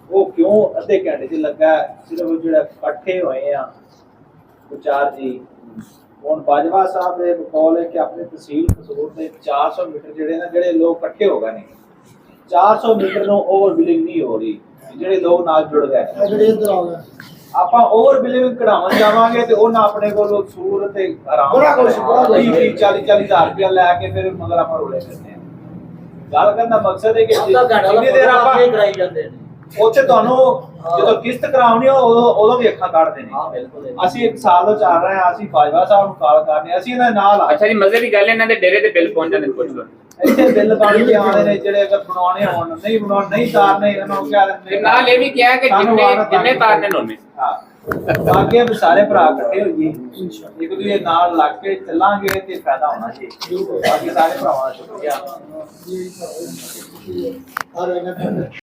ਉਹ ਕਿਉਂ ਅੱਧੇ ਘੰਟੇ 'ਚ ਲੱਗਾ ਸਿਰਫ ਜਿਹੜਾ ਇਕੱਠੇ ਹੋਏ ਆ ਵਿਚਾਰ ਜੀ। ਹੁਣ ਬਾਜਵਾ ਸਾਹਿਬ ਦੇ ਬਕੌਲ ਹੈ ਕਿ ਆਪਣੇ ਤਹਿਸੀਲ ਕਸੂਰ ਦੇ 400 ਮੀਟਰ ਜਿਹੜੇ ਨਾ ਜਿਹੜੇ ਲੋਕ ਇਕੱਠੇ ਹੋ ਗਏ ਨੇ 400 ਮੀਟਰ ਨੂੰ ਓਵਰ ਬਿਲਿੰਗ ਨਹੀਂ ਹੋ ਰਹੀ, ਜਿਹੜੇ ਲੋਕ ਨਾਲ ਜੁੜ ਗਏ ਆਪਾਂ ਓਵਰ ਬਿਲਿੰਗ ਕਢਾਉਣ ਜਾਵਾਂਗੇ ਤੇ ਉਹਨਾਂ ਆਪਣੇ ਕੋਲ ਸੂਰ ਤੇ ਆਰਾਮ ਨਾਲ 40-40 ਹਜ਼ਾਰ ਰੁਪਇਆ ਲੈ ਕੇ ਫਿਰ ਮਗਰ ਆਪਾਂ ਰੋਲੇ ਕਰਦੇ ਹਾਂ। ਗੱਲ ਕਰਨ ਦਾ ਮਕਸਦ ਹੈ ਕਿ ਜਿੰਨੀ ਦੇਰ ਆਪਾਂ ਕਰਾਈ ਜਾਂਦੇ ਨੇ ਉੱਥੇ ਤੁਹਾਨੂੰ ਜਦੋਂ ਕਿਸ਼ਤ ਕਰਾਉਣੀ ਉਦੋਂ ਵੀ ਅੱਖਾਂ ਕੱਢਦੇ ਨੇ। ਹਾਂ ਬਿਲਕੁਲ। ਅਸੀਂ 1 ਸਾਲ ਤੋਂ ਚੱਲ ਰਹੇ ਹਾਂ, ਅਸੀਂ ਬਾਜਵਾ ਸਾਹਿਬ ਨੂੰ ਕਾਲ ਕਰਨੇ, ਅਸੀਂ ਇਹਨਾਂ ਨਾਲ ਅੱਛਾ ਜੀ, ਮਜ਼ੇ ਦੀ ਗੱਲ ਇਹਨਾਂ ਦੇ ਡੇਰੇ ਤੇ ਬਿੱਲ ਪਹੁੰਚ ਜਾਂਦੇ ਨੇ, ਪੁੱਛ ਲਓ ਇੱਥੇ ਬਿੱਲ ਬਣ ਕੇ ਆਉਣੇ ਨੇ ਜਿਹੜੇ ਅਗਰ ਬਣਾਉਣੇ ਹੋਣ ਨਹੀਂ ਤਾਰਨੇ ਇਹਨਾਂ ਨੂੰ ਕਿਹਾ ਤੇ ਨਾਲ ਇਹ ਵੀ ਕਿਹਾ ਕਿ ਜਿੰਨੇ ਤਾਰਨੇ ਨੇ ਉਹਨੇ। ਹਾਂ ਬਾਕੀ ਵੀ ਸਾਰੇ ਭਰਾ ਇਕੱਠੇ ਹੋਈਏ, ਇੱਕ ਦੂਜੇ ਨਾਲ ਲੱਗ ਕੇ ਚੱਲਾਂਗੇ ਤੇ ਫਾਇਦਾ ਹੋਣਾ ਜੀ। ਬਾਕੀ ਸਾਰੇ ਭਰਾਵਾਂ ਦਾ ਸ਼ੁਕਰੀਆ।